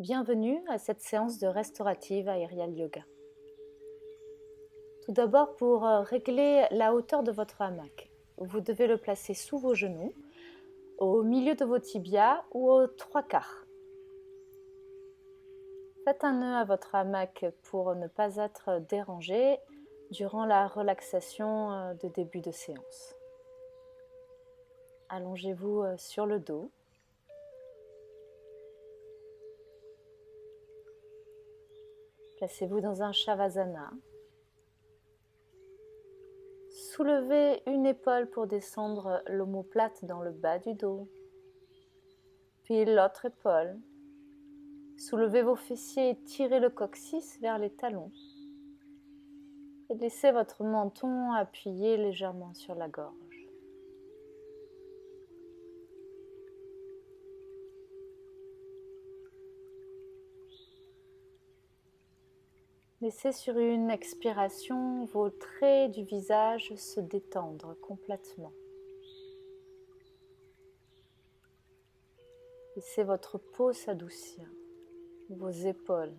Bienvenue à cette séance de restaurative aérial yoga. Tout d'abord, pour régler la hauteur de votre hamac, vous devez le placer sous vos genoux, au milieu de vos tibias ou aux trois quarts. Faites un nœud à votre hamac pour ne pas être dérangé durant la relaxation de début de séance. Allongez-vous sur le dos. Placez-vous dans un Shavasana. Soulevez une épaule pour descendre l'omoplate dans le bas du dos. Puis l'autre épaule. Soulevez vos fessiers et tirez le coccyx vers les talons. Et laissez votre menton appuyé légèrement sur la gorge. Laissez sur une expiration vos traits du visage se détendre complètement. Laissez votre peau s'adoucir, vos épaules,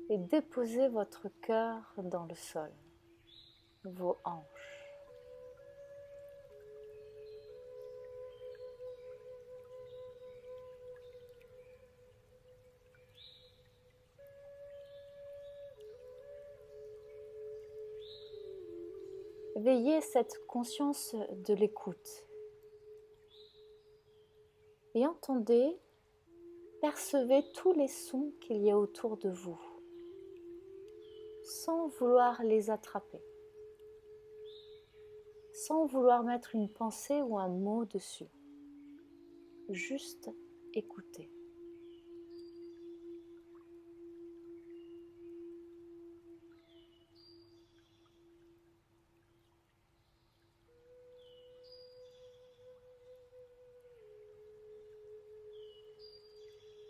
et déposez votre cœur dans le sol, vos hanches. Veillez cette conscience de l'écoute et entendez, percevez tous les sons qu'il y a autour de vous, sans vouloir les attraper, sans vouloir mettre une pensée ou un mot dessus, juste écouter.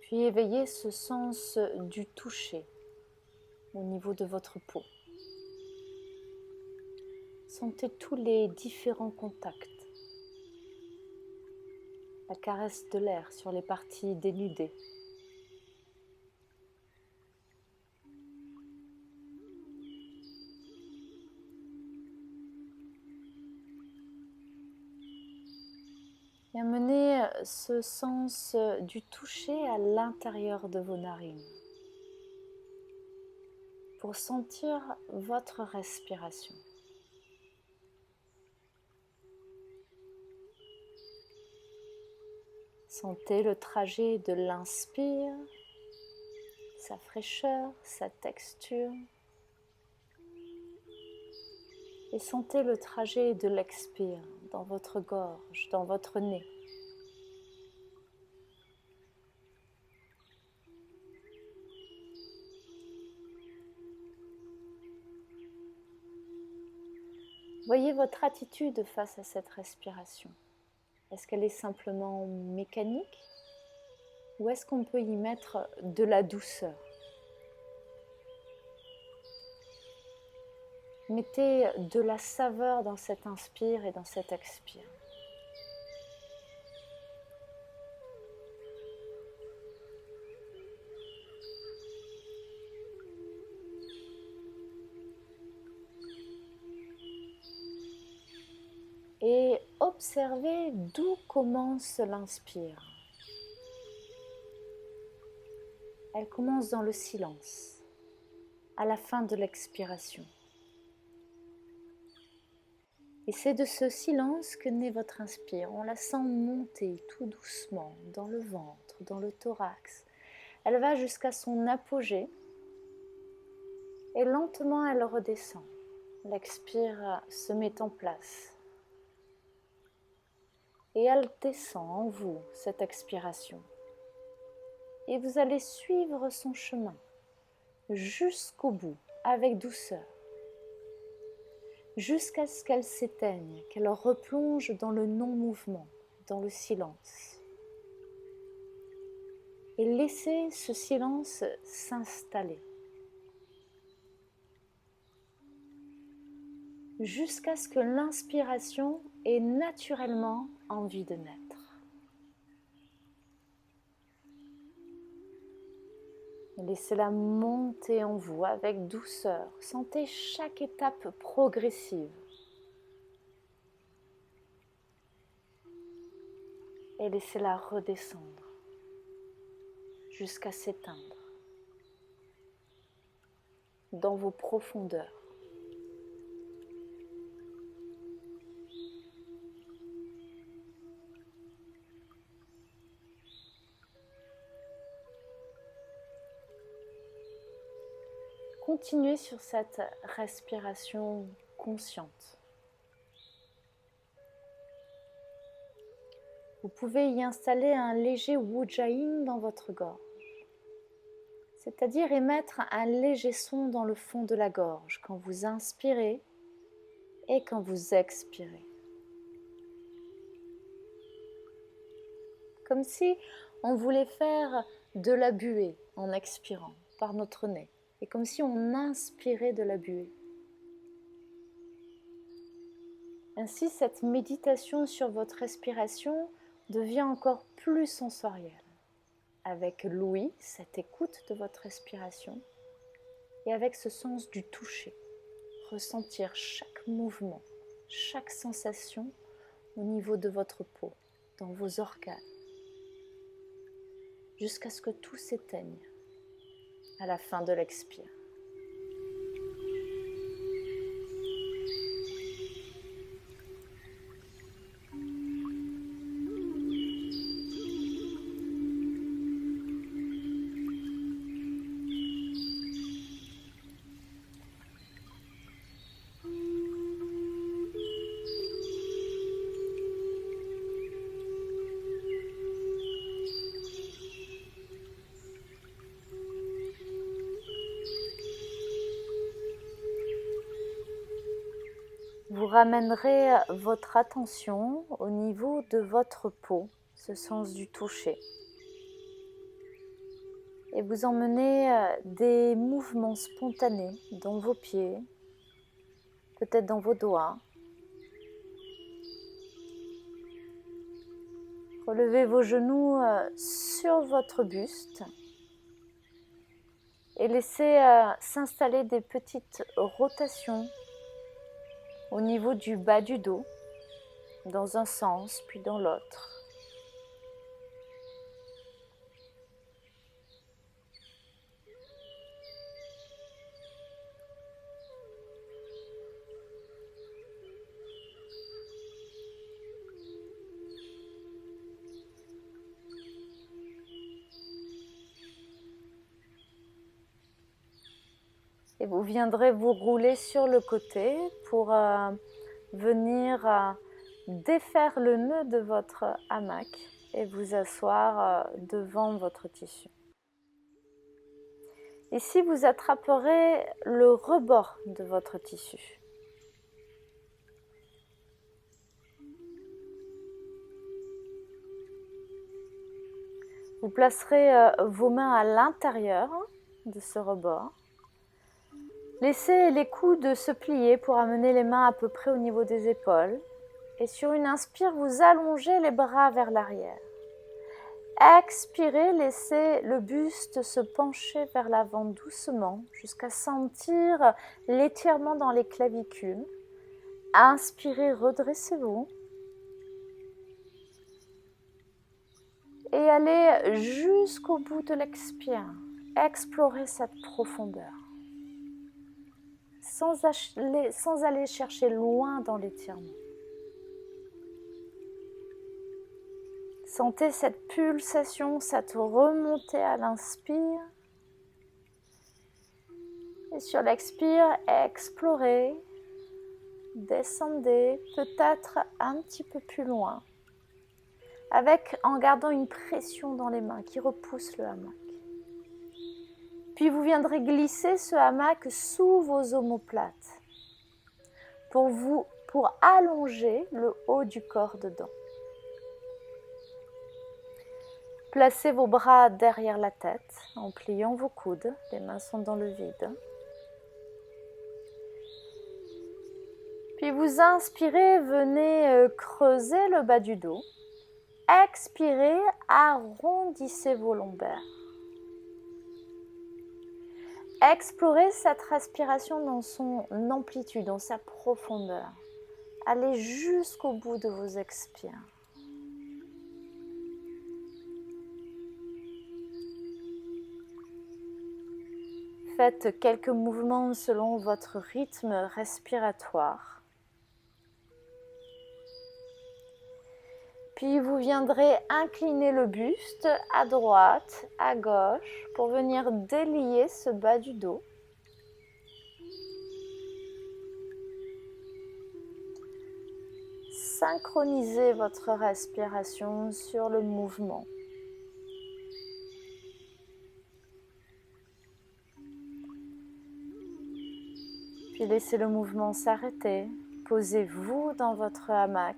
Puis éveillez ce sens du toucher au niveau de votre peau. Sentez tous les différents contacts. La caresse de l'air sur les parties dénudées. Et amenez ce sens du toucher à l'intérieur de vos narines pour sentir votre respiration. Sentez le trajet de l'inspire, sa fraîcheur, sa texture. Et sentez le trajet de l'expire dans votre gorge, dans votre nez. Voyez votre attitude face à cette respiration. Est-ce qu'elle est simplement mécanique ou est-ce qu'on peut y mettre de la douceur? Mettez de la saveur dans cet inspire et dans cet expire. Et observez d'où commence l'inspire. Elle commence dans le silence, à la fin de l'expiration. Et c'est de ce silence que naît votre inspire. On la sent monter tout doucement dans le ventre, dans le thorax. Elle va jusqu'à son apogée et lentement elle redescend. L'expire se met en place. Et elle descend en vous, cette expiration. Et vous allez suivre son chemin jusqu'au bout, avec douceur. Jusqu'à ce qu'elle s'éteigne, qu'elle replonge dans le non-mouvement, dans le silence. Et laissez ce silence s'installer. Jusqu'à ce que l'inspiration ait naturellement envie de naître. Laissez-la monter en vous avec douceur. Sentez chaque étape progressive. Et laissez-la redescendre jusqu'à s'éteindre dans vos profondeurs. Continuez sur cette respiration consciente. Vous pouvez y installer un léger Ujjayi dans votre gorge, c'est-à-dire émettre un léger son dans le fond de la gorge quand vous inspirez et quand vous expirez. Comme si on voulait faire de la buée en expirant par notre nez, et comme si on inspirait de la buée. Ainsi, cette méditation sur votre respiration devient encore plus sensorielle, avec l'ouïe, cette écoute de votre respiration, et avec ce sens du toucher, ressentir chaque mouvement, chaque sensation au niveau de votre peau, dans vos organes, jusqu'à ce que tout s'éteigne à la fin de l'expire. Vous ramènerez votre attention au niveau de votre peau, ce sens du toucher. Et vous emmenez des mouvements spontanés dans vos pieds, peut-être dans vos doigts. Relevez vos genoux sur votre buste et laissez s'installer des petites rotations au niveau du bas du dos, dans un sens puis dans l'autre. Et vous viendrez vous rouler sur le côté pour venir défaire le nœud de votre hamac et vous asseoir devant votre tissu. Ici, vous attraperez le rebord de votre tissu. Vous placerez vos mains à l'intérieur de ce rebord. Laissez les coudes se plier pour amener les mains à peu près au niveau des épaules. Et sur une inspire, vous allongez les bras vers l'arrière. Expirez, laissez le buste se pencher vers l'avant doucement jusqu'à sentir l'étirement dans les clavicules. Inspirez, redressez-vous. Et allez jusqu'au bout de l'expire. Explorez cette profondeur. Sans aller chercher loin dans l'étirement. Sentez cette pulsation, cette remontée à l'inspire. Et sur l'expire, explorez, descendez, peut-être un petit peu plus loin, en gardant une pression dans les mains qui repousse le hamac. Puis vous viendrez glisser ce hamac sous vos omoplates pour allonger le haut du corps dedans. Placez vos bras derrière la tête en pliant vos coudes, les mains sont dans le vide. Puis vous inspirez, venez creuser le bas du dos. Expirez, arrondissez vos lombaires. Explorez cette respiration dans son amplitude, dans sa profondeur. Allez jusqu'au bout de vos expires. Faites quelques mouvements selon votre rythme respiratoire. Puis vous viendrez incliner le buste à droite, à gauche pour venir délier ce bas du dos. Synchronisez votre respiration sur le mouvement. Puis laissez le mouvement s'arrêter. Posez-vous dans votre hamac.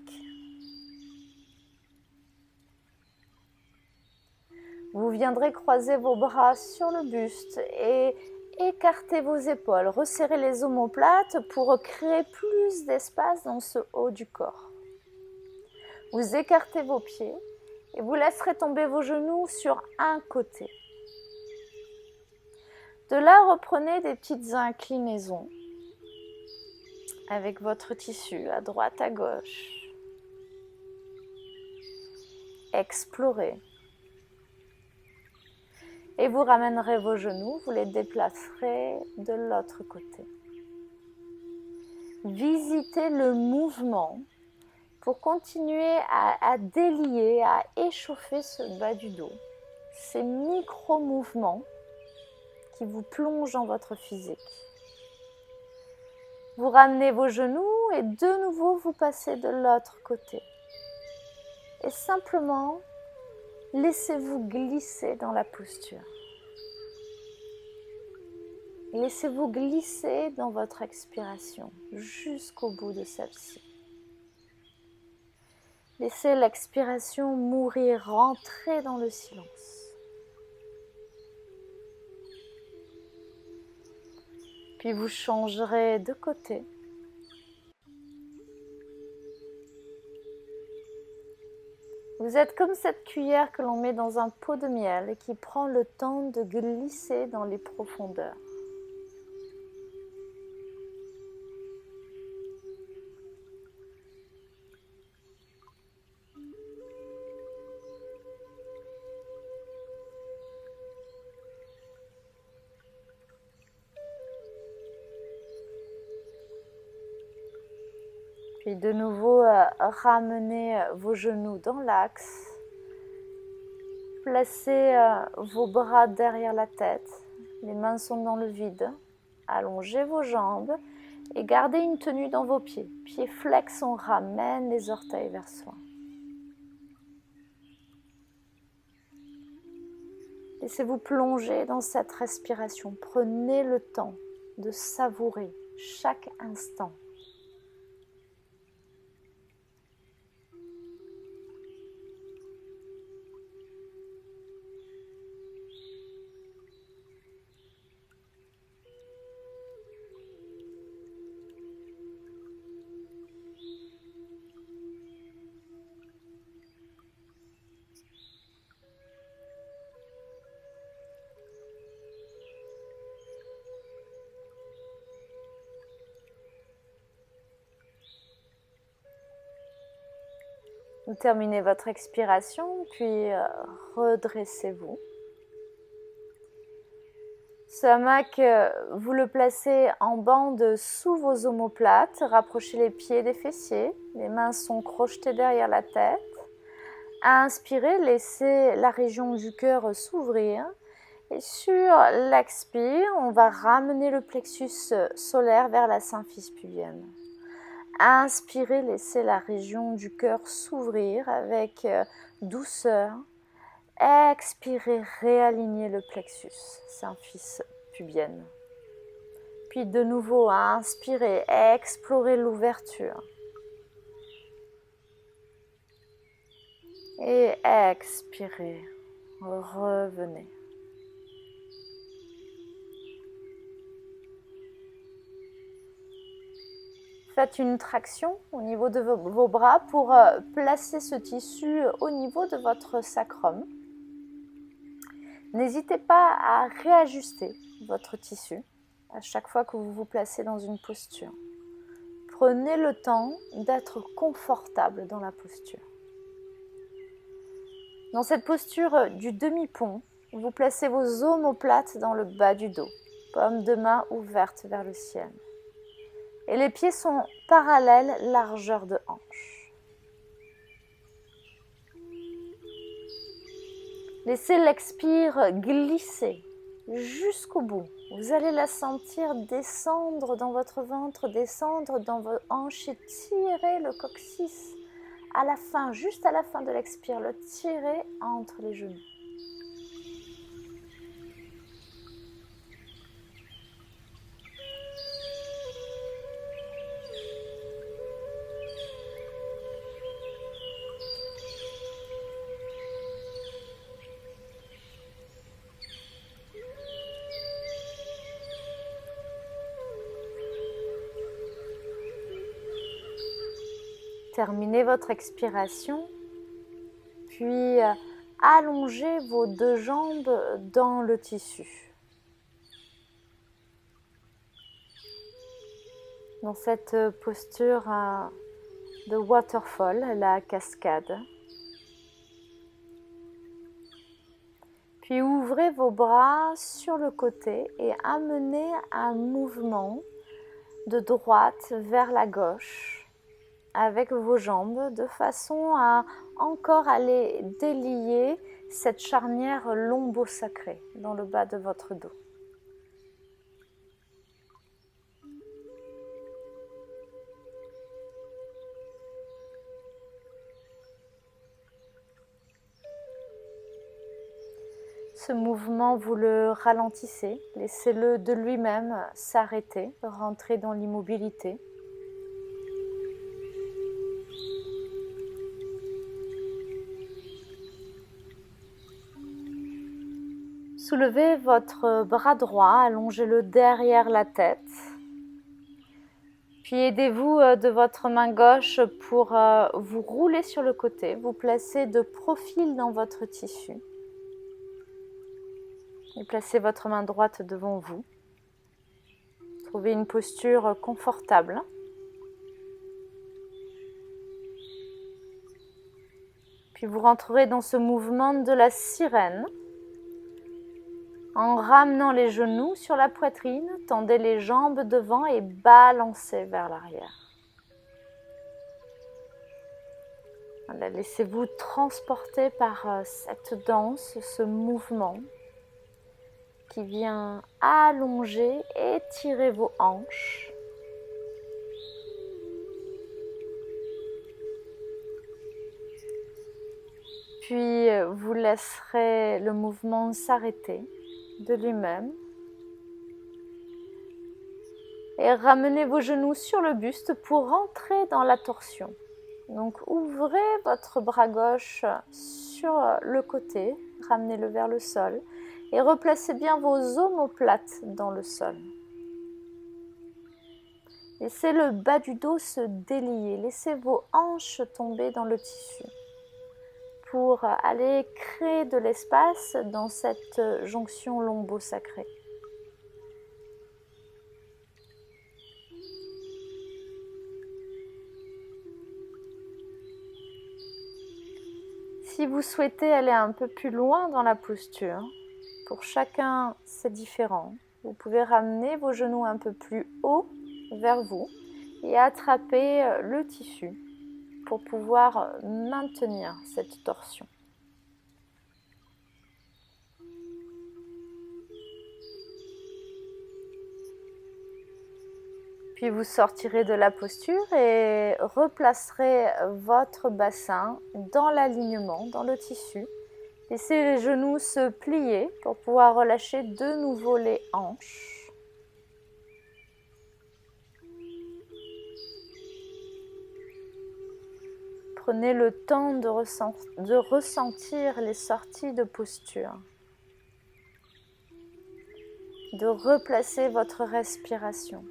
Vous viendrez croiser vos bras sur le buste et écarter vos épaules. Resserrez les omoplates pour créer plus d'espace dans ce haut du corps. Vous écartez vos pieds et vous laisserez tomber vos genoux sur un côté. De là, reprenez des petites inclinaisons avec votre tissu à droite, à gauche. Explorez. Et vous ramènerez vos genoux, vous les déplacerez de l'autre côté. Visitez le mouvement pour continuer à délier, à échauffer ce bas du dos. Ces micro-mouvements qui vous plongent dans votre physique. Vous ramenez vos genoux et de nouveau vous passez de l'autre côté. Et simplement, laissez-vous glisser dans la posture. Laissez-vous glisser dans votre expiration jusqu'au bout de celle-ci. Laissez l'expiration mourir, rentrer dans le silence. Puis vous changerez de côté. Vous êtes comme cette cuillère que l'on met dans un pot de miel et qui prend le temps de glisser dans les profondeurs. Puis de nouveau, ramenez vos genoux dans l'axe. Placez vos bras derrière la tête. Les mains sont dans le vide. Allongez vos jambes et gardez une tenue dans vos pieds. Pieds flex, on ramène les orteils vers soi. Laissez-vous plonger dans cette respiration. Prenez le temps de savourer chaque instant. Vous terminez votre expiration, puis redressez-vous. Ce hamac, vous le placez en bande sous vos omoplates. Rapprochez les pieds des fessiers. Les mains sont crochetées derrière la tête. Inspirez, laissez la région du cœur s'ouvrir. Et sur l'expire, on va ramener le plexus solaire vers la symphyse pubienne. Inspirez, laissez la région du cœur s'ouvrir avec douceur. Expirez, réalignez le plexus, symphyse pubienne. Puis de nouveau, inspirez, explorez l'ouverture. Et expirez, revenez. Faites une traction au niveau de vos bras pour placer ce tissu au niveau de votre sacrum. N'hésitez pas à réajuster votre tissu à chaque fois que vous vous placez dans une posture. Prenez le temps d'être confortable dans la posture. Dans cette posture du demi-pont, vous placez vos omoplates dans le bas du dos, paumes de main ouvertes vers le ciel. Et les pieds sont parallèles, largeur de hanche. Laissez l'expire glisser jusqu'au bout. Vous allez la sentir descendre dans votre ventre, descendre dans vos hanches et tirer le coccyx à la fin, juste à la fin de l'expire, le tirer entre les genoux. Terminez votre expiration, puis allongez vos deux jambes dans le tissu. Dans cette posture de waterfall, la cascade. Puis ouvrez vos bras sur le côté et amenez un mouvement de droite vers la gauche avec vos jambes de façon à encore aller délier cette charnière lombo-sacrée dans le bas de votre dos. Ce mouvement, vous le ralentissez, laissez-le de lui-même s'arrêter, rentrer dans l'immobilité. Soulevez votre bras droit, allongez-le derrière la tête. Puis aidez-vous de votre main gauche pour vous rouler sur le côté, vous placez de profil dans votre tissu. Et placez votre main droite devant vous. Trouvez une posture confortable. Puis vous rentrerez dans ce mouvement de la sirène. En ramenant les genoux sur la poitrine, tendez les jambes devant et balancez vers l'arrière. Voilà, laissez-vous transporter par cette danse, ce mouvement qui vient allonger et étirer vos hanches. Puis vous laisserez le mouvement s'arrêter de lui-même. Et ramenez vos genoux sur le buste pour rentrer dans la torsion. Donc ouvrez votre bras gauche sur le côté, ramenez-le vers le sol et replacez bien vos omoplates dans le sol. Laissez le bas du dos se délier, laissez vos hanches tomber dans le tissu pour aller créer de l'espace dans cette jonction lombo-sacrée. Si vous souhaitez aller un peu plus loin dans la posture, pour chacun c'est différent. Vous pouvez ramener vos genoux un peu plus haut vers vous et attraper le tissu pour pouvoir maintenir cette torsion. Puis vous sortirez de la posture et replacerez votre bassin dans l'alignement, dans le tissu. Laissez les genoux se plier pour pouvoir relâcher de nouveau les hanches. Prenez le temps de ressentir les sorties de posture, de replacer votre respiration.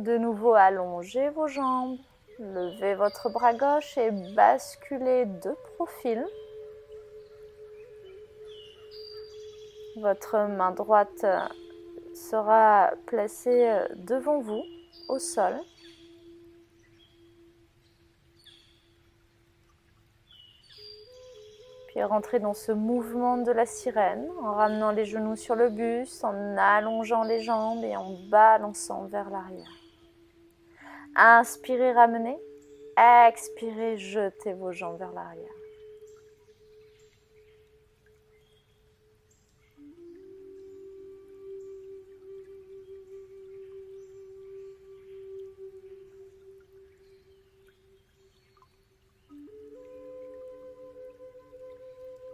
De nouveau, allongez vos jambes, levez votre bras gauche et basculez de profil. Votre main droite sera placée devant vous, au sol. Puis rentrez dans ce mouvement de la sirène en ramenant les genoux sur le buste, en allongeant les jambes et en balançant vers l'arrière. Inspirez, ramenez. Expirez, jetez vos jambes vers l'arrière.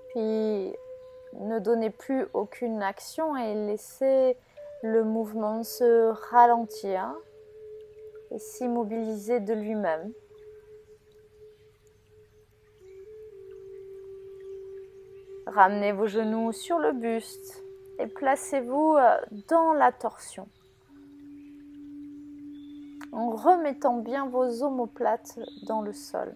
Puis, ne donnez plus aucune action et laissez le mouvement se ralentir et s'immobiliser de lui-même. Ramenez vos genoux sur le buste et placez-vous dans la torsion, en remettant bien vos omoplates dans le sol.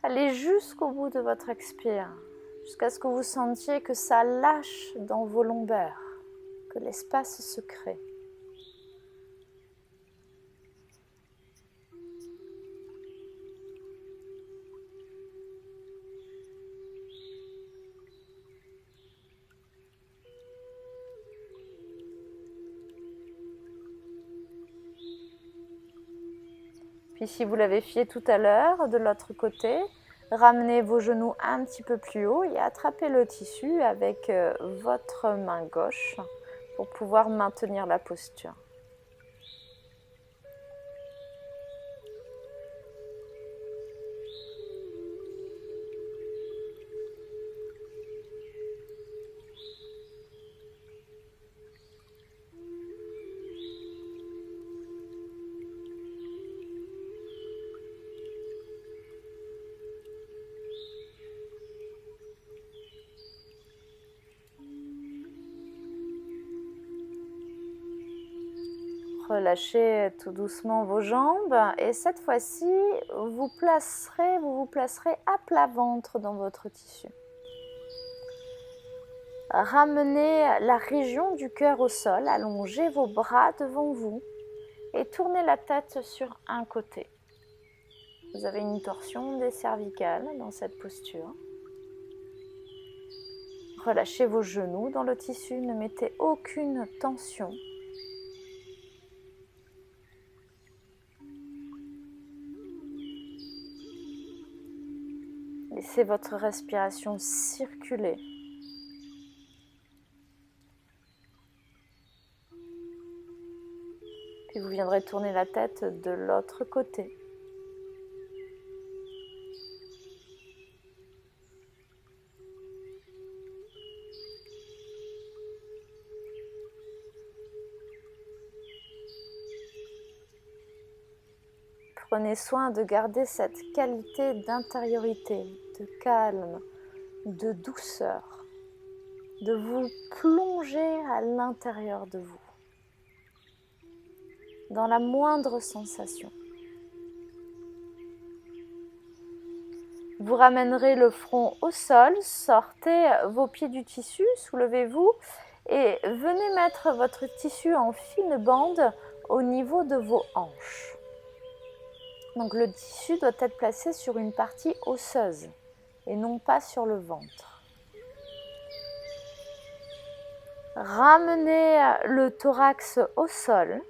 Allez jusqu'au bout de votre expire, jusqu'à ce que vous sentiez que ça lâche dans vos lombaires, que l'espace se crée. Puis si vous l'avez fait tout à l'heure, de l'autre côté, ramenez vos genoux un petit peu plus haut et attrapez le tissu avec votre main gauche pour pouvoir maintenir la posture. Relâchez tout doucement vos jambes et cette fois-ci, vous vous placerez à plat ventre dans votre tissu. Ramenez la région du cœur au sol, allongez vos bras devant vous et tournez la tête sur un côté. Vous avez une torsion des cervicales dans cette posture. Relâchez vos genoux dans le tissu, ne mettez aucune tension. Laissez votre respiration circuler. Puis vous viendrez tourner la tête de l'autre côté. Prenez soin de garder cette qualité d'intériorité, de calme, de douceur, de vous plonger à l'intérieur de vous, dans la moindre sensation. Vous ramènerez le front au sol, sortez vos pieds du tissu, soulevez-vous et venez mettre votre tissu en fine bande au niveau de vos hanches. Donc le tissu doit être placé sur une partie osseuse et non pas sur le ventre. Ramenez le thorax au sol,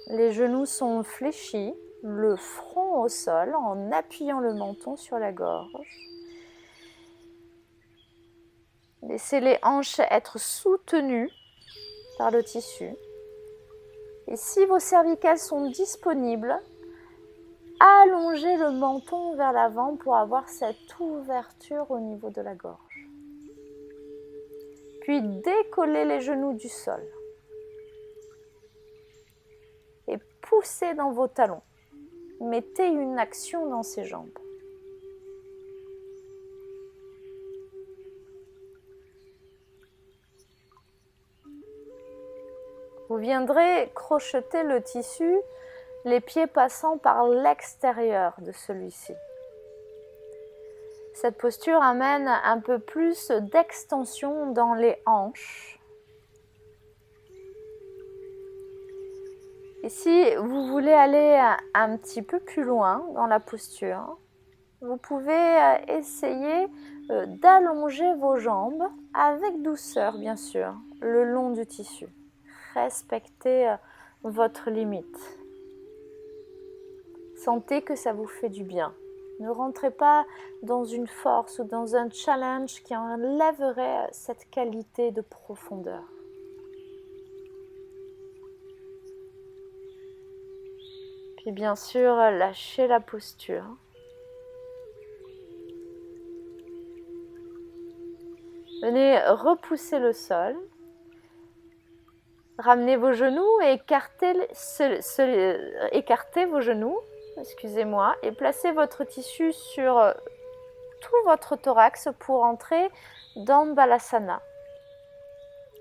les genoux sont fléchis, le front au sol en appuyant le menton sur la gorge. Laissez les hanches être soutenues par le tissu. Et si vos cervicales sont disponibles, allongez le menton vers l'avant pour avoir cette ouverture au niveau de la gorge. Puis décollez les genoux du sol. Et poussez dans vos talons. Mettez une action dans ces jambes. Vous viendrez crocheter le tissu, les pieds passant par l'extérieur de celui-ci. Cette posture amène un peu plus d'extension dans les hanches. Et si vous voulez aller un petit peu plus loin dans la posture, vous pouvez essayer d'allonger vos jambes avec douceur, bien sûr, le long du tissu. Respectez votre limite. Sentez que ça vous fait du bien. Ne rentrez pas dans une force ou dans un challenge qui enlèverait cette qualité de profondeur. Puis bien sûr, lâchez la posture. Venez repousser le sol. Ramenez vos genoux et écartez vos genoux, excusez-moi, et placez votre tissu sur tout votre thorax pour entrer dans Balasana,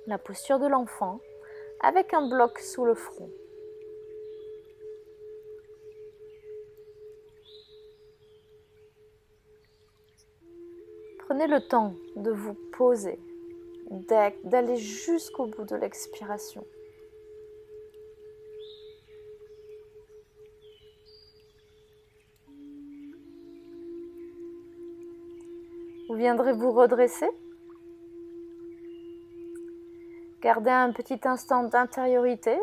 la posture de l'enfant, avec un bloc sous le front. Prenez le temps de vous poser, d'aller jusqu'au bout de l'expiration. Vous viendrez vous redresser. Gardez un petit instant d'intériorité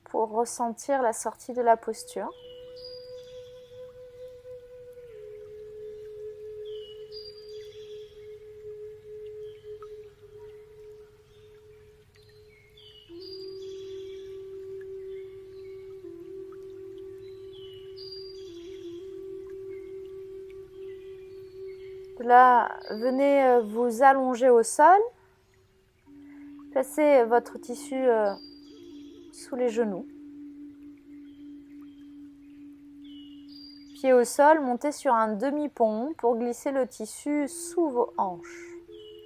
pour ressentir la sortie de la posture. Là, venez vous allonger au sol. Placez votre tissu sous les genoux. Pieds au sol, montez sur un demi-pont pour glisser le tissu sous vos hanches,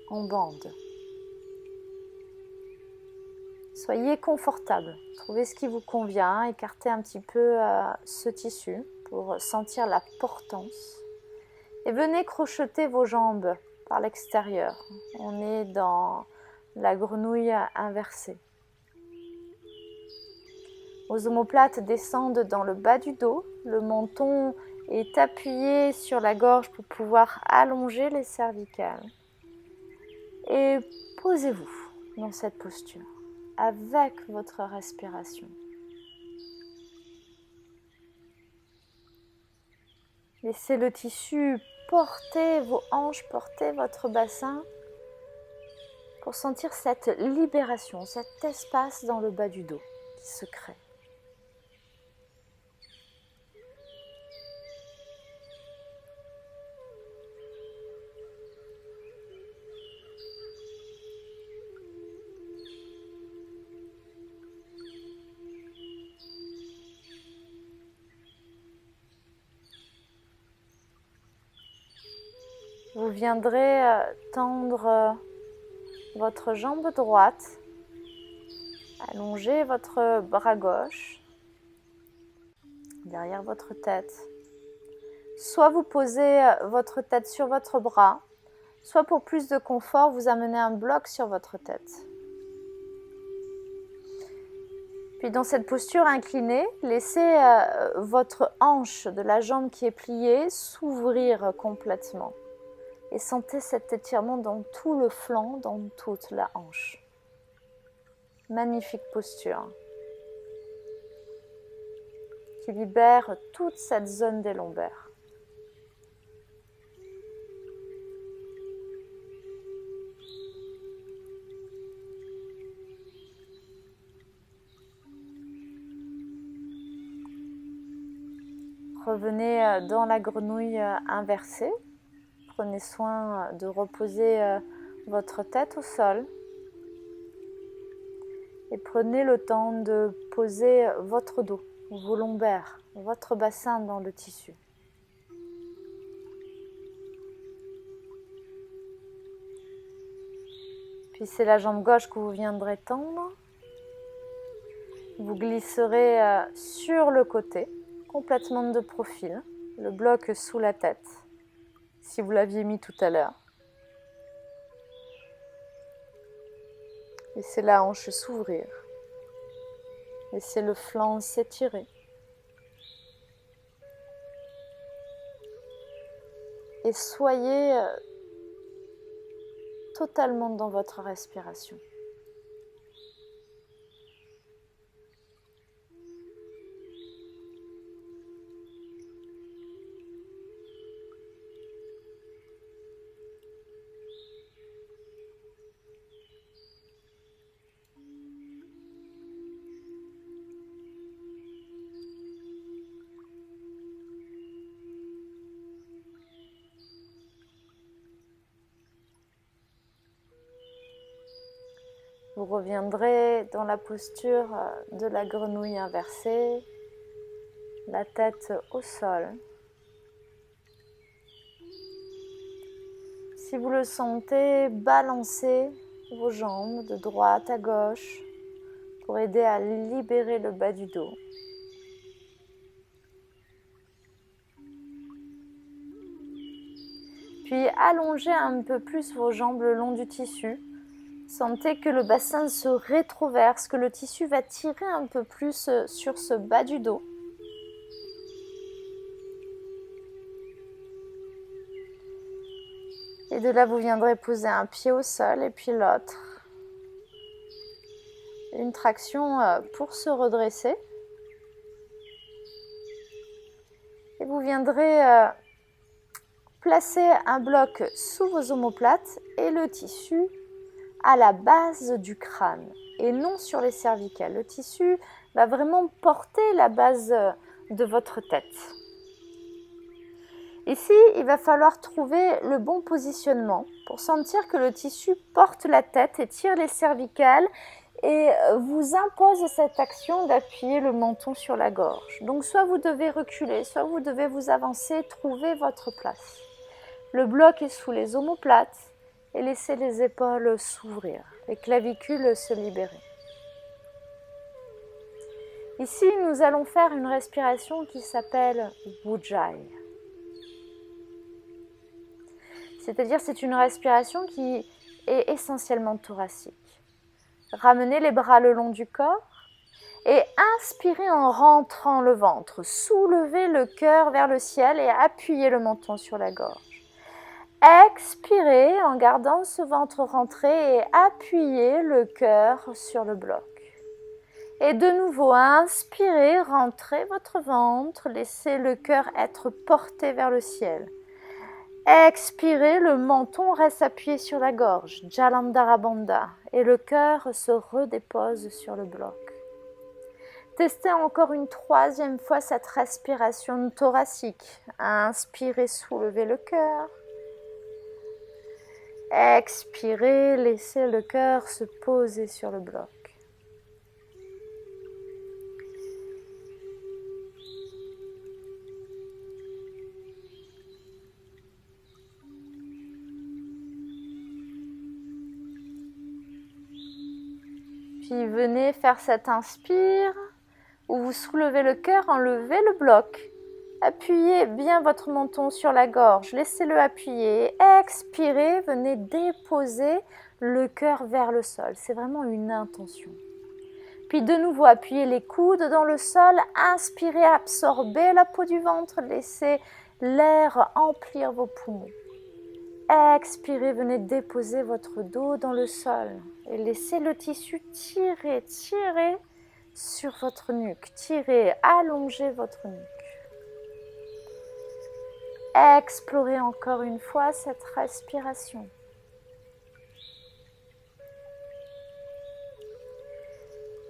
en bande. Soyez confortable. Trouvez ce qui vous convient. Écartez un petit peu ce tissu pour sentir la portance. Et venez crocheter vos jambes par l'extérieur. On est dans la grenouille inversée. Vos omoplates descendent dans le bas du dos. Le menton est appuyé sur la gorge pour pouvoir allonger les cervicales. Et posez-vous dans cette posture avec votre respiration. Laissez le tissu porter vos hanches, porter votre bassin pour sentir cette libération, cet espace dans le bas du dos qui se crée. Vous viendrez tendre votre jambe droite, allonger votre bras gauche derrière votre tête. Soit vous posez votre tête sur votre bras, soit pour plus de confort, vous amenez un bloc sur votre tête. Puis dans cette posture inclinée, laissez votre hanche de la jambe qui est pliée s'ouvrir complètement. Et sentez cet étirement dans tout le flanc, dans toute la hanche. Magnifique posture qui libère toute cette zone des lombaires. Revenez dans la grenouille inversée. Prenez soin de reposer votre tête au sol et prenez le temps de poser votre dos, vos lombaires, votre bassin dans le tissu. Puis c'est la jambe gauche que vous viendrez tendre. Vous glisserez sur le côté, complètement de profil, le bloc sous la tête, si vous l'aviez mis tout à l'heure. Laissez la hanche s'ouvrir. Laissez le flanc s'étirer. Et soyez totalement dans votre respiration. Vous reviendrez dans la posture de la grenouille inversée, la tête au sol. Si vous le sentez, balancez vos jambes de droite à gauche pour aider à libérer le bas du dos. Puis allongez un peu plus vos jambes le long du tissu. Sentez que le bassin se rétroverse, que le tissu va tirer un peu plus sur ce bas du dos. Et de là, vous viendrez poser un pied au sol et puis l'autre. Une traction pour se redresser. Et vous viendrez placer un bloc sous vos omoplates et le tissu à la base du crâne et non sur les cervicales. Le tissu va vraiment porter la base de votre tête. Ici, il va falloir trouver le bon positionnement pour sentir que le tissu porte la tête et tire les cervicales et vous impose cette action d'appuyer le menton sur la gorge. Donc soit vous devez reculer, soit vous devez vous avancer, trouver votre place. Le bloc est sous les omoplates et laissez les épaules s'ouvrir, les clavicules se libérer. Ici, nous allons faire une respiration qui s'appelle Ujjayi. C'est-à-dire, c'est une respiration qui est essentiellement thoracique. Ramenez les bras le long du corps et inspirez en rentrant le ventre. Soulevez le cœur vers le ciel et appuyez le menton sur la gorge. Expirez en gardant ce ventre rentré et appuyez le cœur sur le bloc. Et de nouveau, inspirez, rentrez votre ventre, laissez le cœur être porté vers le ciel. Expirez, le menton reste appuyé sur la gorge, Jalandhara Bandha, et le cœur se redépose sur le bloc. Testez encore une troisième fois cette respiration thoracique. Inspirez, soulevez le cœur. Expirez, laissez le cœur se poser sur le bloc. Puis venez faire cet inspire où vous soulevez le cœur, enlevez le bloc. Appuyez bien votre menton sur la gorge, laissez-le appuyer. Expirez, venez déposer le cœur vers le sol. C'est vraiment une intention. Puis de nouveau, appuyez les coudes dans le sol. Inspirez, absorbez la peau du ventre. Laissez l'air emplir vos poumons. Expirez, venez déposer votre dos dans le sol. Et laissez le tissu tirer sur votre nuque. Tirez, allongez votre nuque. Explorez encore une fois cette respiration.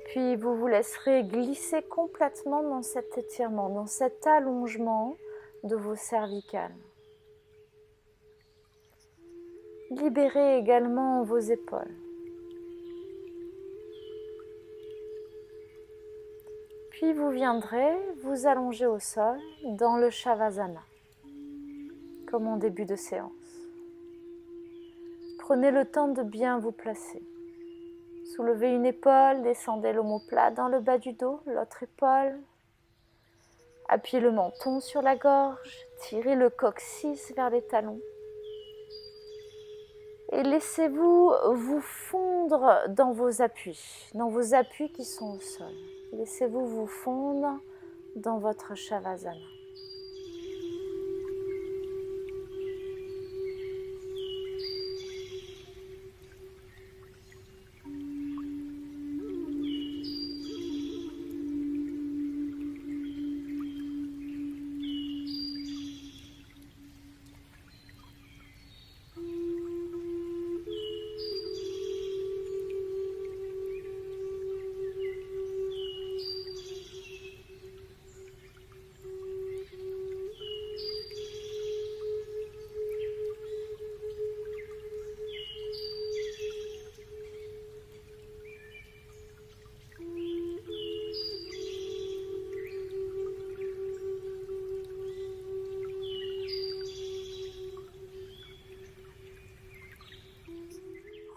Puis vous vous laisserez glisser complètement dans cet étirement, dans cet allongement de vos cervicales. Libérez également vos épaules. Puis vous viendrez vous allonger au sol dans le Shavasana, comme en début de séance. Prenez le temps de bien vous placer. Soulevez une épaule, descendez l'omoplate dans le bas du dos, l'autre épaule. Appuyez le menton sur la gorge, tirez le coccyx vers les talons. Et laissez-vous vous fondre dans vos appuis qui sont au sol. Laissez-vous vous fondre dans votre Shavasana.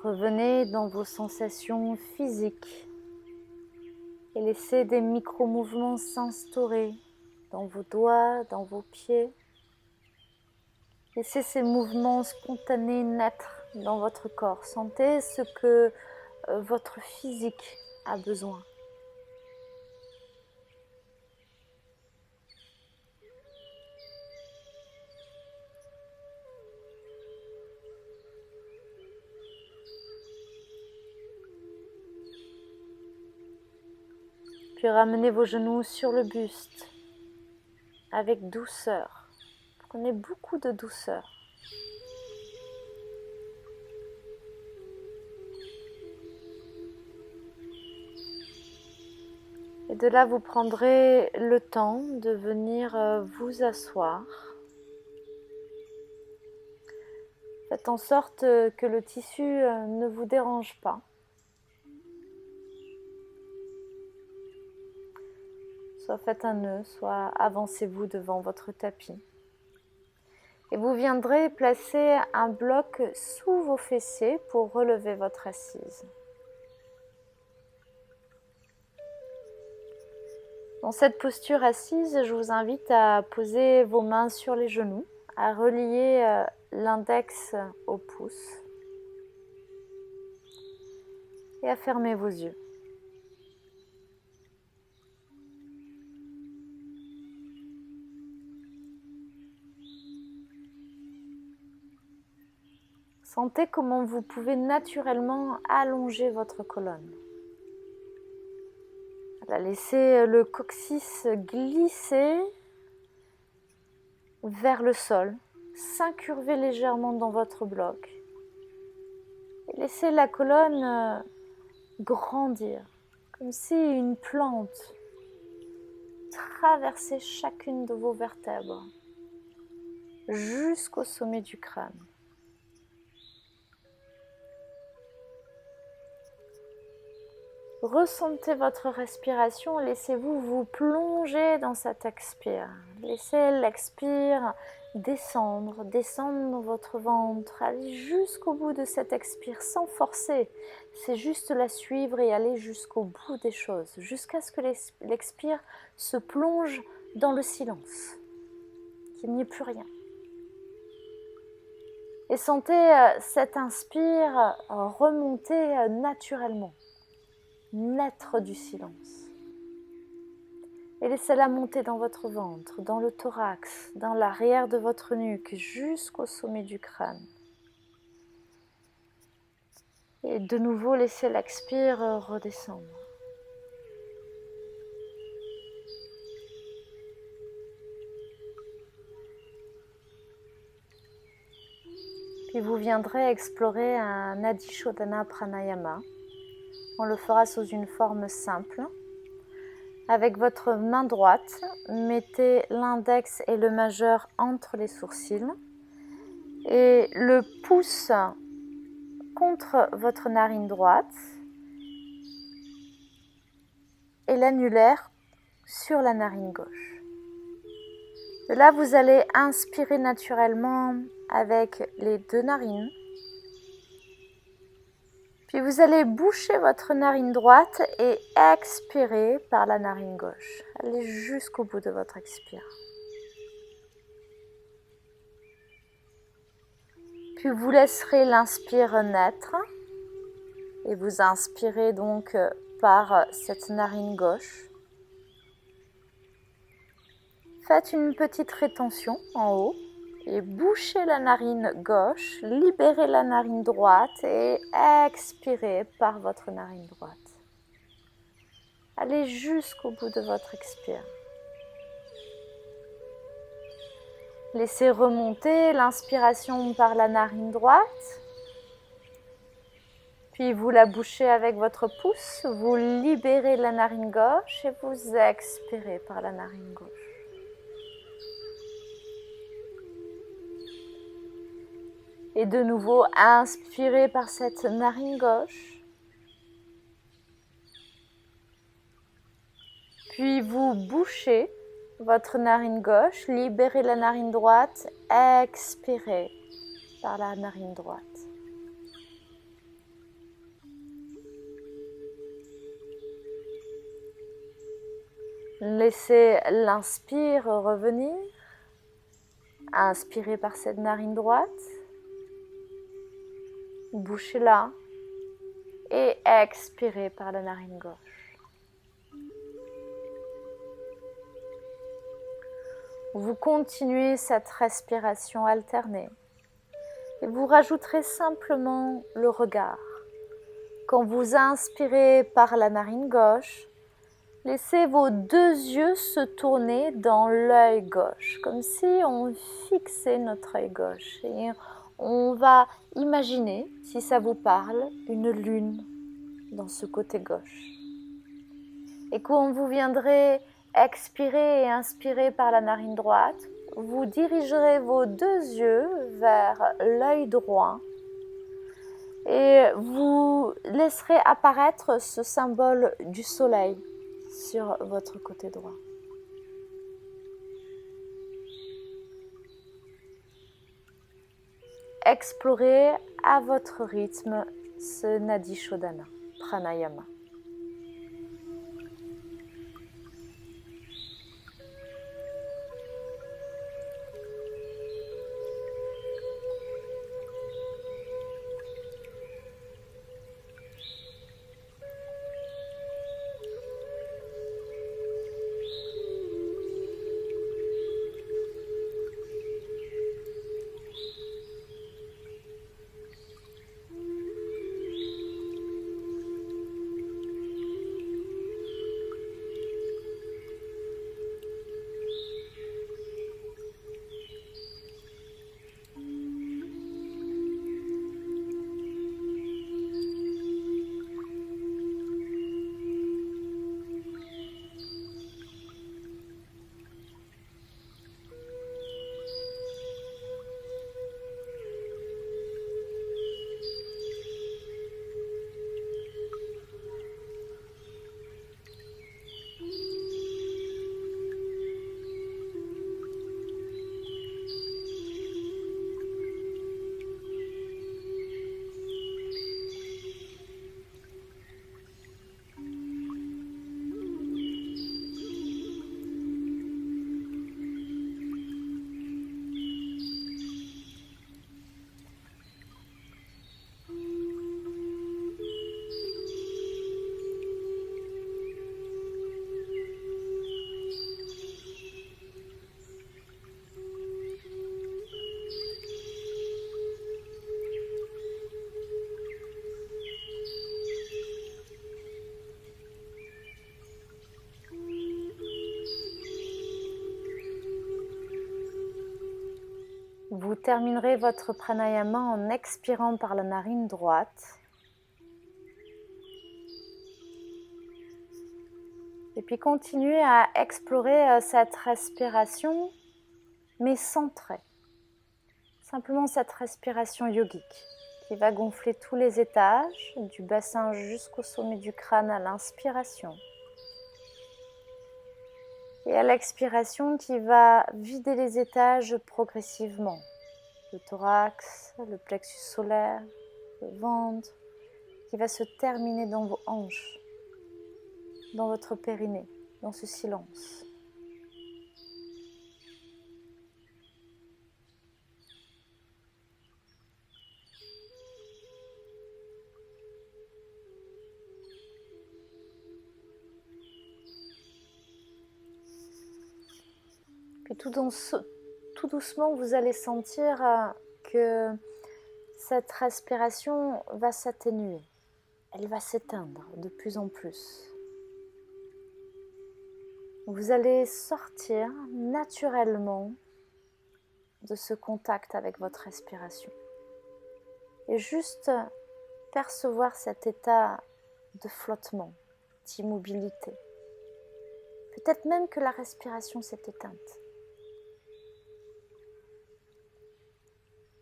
Revenez dans vos sensations physiques et laissez des micro-mouvements s'instaurer dans vos doigts, dans vos pieds. Laissez ces mouvements spontanés naître dans votre corps. Sentez ce que votre physique a besoin. Puis ramenez vos genoux sur le buste avec douceur. Prenez beaucoup de douceur. Et de là, vous prendrez le temps de venir vous asseoir. Faites en sorte que le tissu ne vous dérange pas. Soit faites un nœud, soit avancez-vous devant votre tapis. Et vous viendrez placer un bloc sous vos fessiers pour relever votre assise. Dans cette posture assise, je vous invite à poser vos mains sur les genoux, à relier l'index au pouce et à fermer vos yeux. Sentez comment vous pouvez naturellement allonger votre colonne. Laissez le coccyx glisser vers le sol, s'incurver légèrement dans votre bloc. Et laissez la colonne grandir, comme si une plante traversait chacune de vos vertèbres jusqu'au sommet du crâne. Ressentez votre respiration, laissez-vous vous plonger dans cet expire. Laissez l'expire descendre dans votre ventre, aller jusqu'au bout de cet expire sans forcer. C'est juste la suivre et aller jusqu'au bout des choses, jusqu'à ce que l'expire se plonge dans le silence, qu'il n'y ait plus rien. Et sentez cet inspire remonter naturellement. Naître du silence. Et laissez-la monter dans votre ventre, dans le thorax, dans l'arrière de votre nuque, jusqu'au sommet du crâne. Et de nouveau, laissez l'expire redescendre. Puis vous viendrez explorer un Adishodhana Pranayama. On le fera sous une forme simple. Avec votre main droite, mettez l'index et le majeur entre les sourcils et le pouce contre votre narine droite et l'annulaire sur la narine gauche. De là, vous allez inspirer naturellement avec les deux narines. Puis vous allez boucher votre narine droite et expirer par la narine gauche. Allez jusqu'au bout de votre expire. Puis vous laisserez l'inspire naître et vous inspirez donc par cette narine gauche. Faites une petite rétention en haut et bouchez la narine gauche, libérez la narine droite et expirez par votre narine droite. Allez jusqu'au bout de votre expire. Laissez remonter l'inspiration par la narine droite. Puis vous la bouchez avec votre pouce, vous libérez la narine gauche et vous expirez par la narine gauche. Et de nouveau, inspirez par cette narine gauche. Puis vous bouchez votre narine gauche, libérez la narine droite, expirez par la narine droite. Laissez l'inspire revenir. Inspirez par cette narine droite. Bouchez-la et expirez par la narine gauche. Vous continuez cette respiration alternée et vous rajouterez simplement le regard. Quand vous inspirez par la narine gauche, laissez vos deux yeux se tourner dans l'œil gauche, comme si on fixait notre œil gauche. Et on va imaginer, si ça vous parle, une lune dans ce côté gauche. Et quand vous viendrez expirer et inspirer par la narine droite, vous dirigerez vos deux yeux vers l'œil droit et vous laisserez apparaître ce symbole du soleil sur votre côté droit. Explorez à votre rythme ce Nadi Shodhana, Pranayama. Vous terminerez votre pranayama en expirant par la narine droite. Et puis continuez à explorer cette respiration, mais centrée. Simplement cette respiration yogique qui va gonfler tous les étages, du bassin jusqu'au sommet du crâne à l'inspiration. Et à l'expiration qui va vider les étages progressivement. Le thorax, le plexus solaire, le ventre, qui va se terminer dans vos hanches, dans votre périnée, dans ce silence. Puis tout doucement, vous allez sentir que cette respiration va s'atténuer. Elle va s'éteindre de plus en plus. Vous allez sortir naturellement de ce contact avec votre respiration. Et juste percevoir cet état de flottement, d'immobilité. Peut-être même que la respiration s'est éteinte.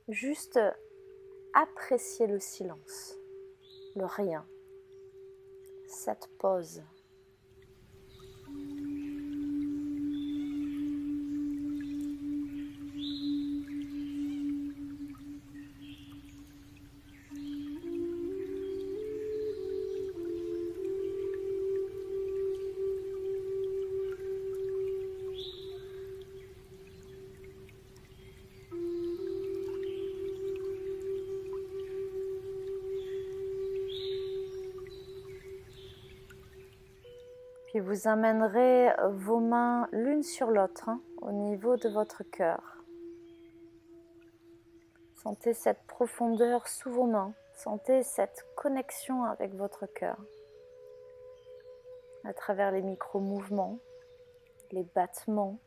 Juste apprécier le silence, le rien, cette pause. Puis vous amènerez vos mains l'une sur l'autre au niveau de votre cœur. Sentez cette profondeur sous vos mains. Sentez cette connexion avec votre cœur. À travers les micro-mouvements, les battements.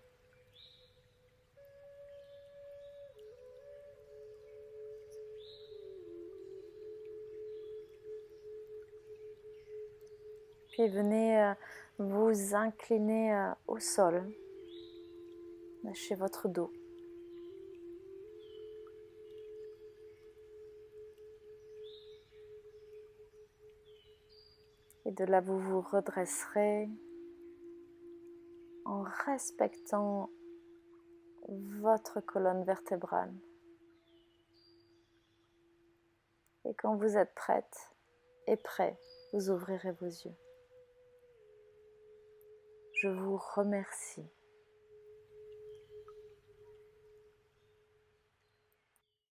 Puis venez vous incliner au sol. Lâchez votre dos. Et de là, vous vous redresserez en respectant votre colonne vertébrale. Et quand vous êtes prête et prêt, vous ouvrirez vos yeux. Je vous remercie.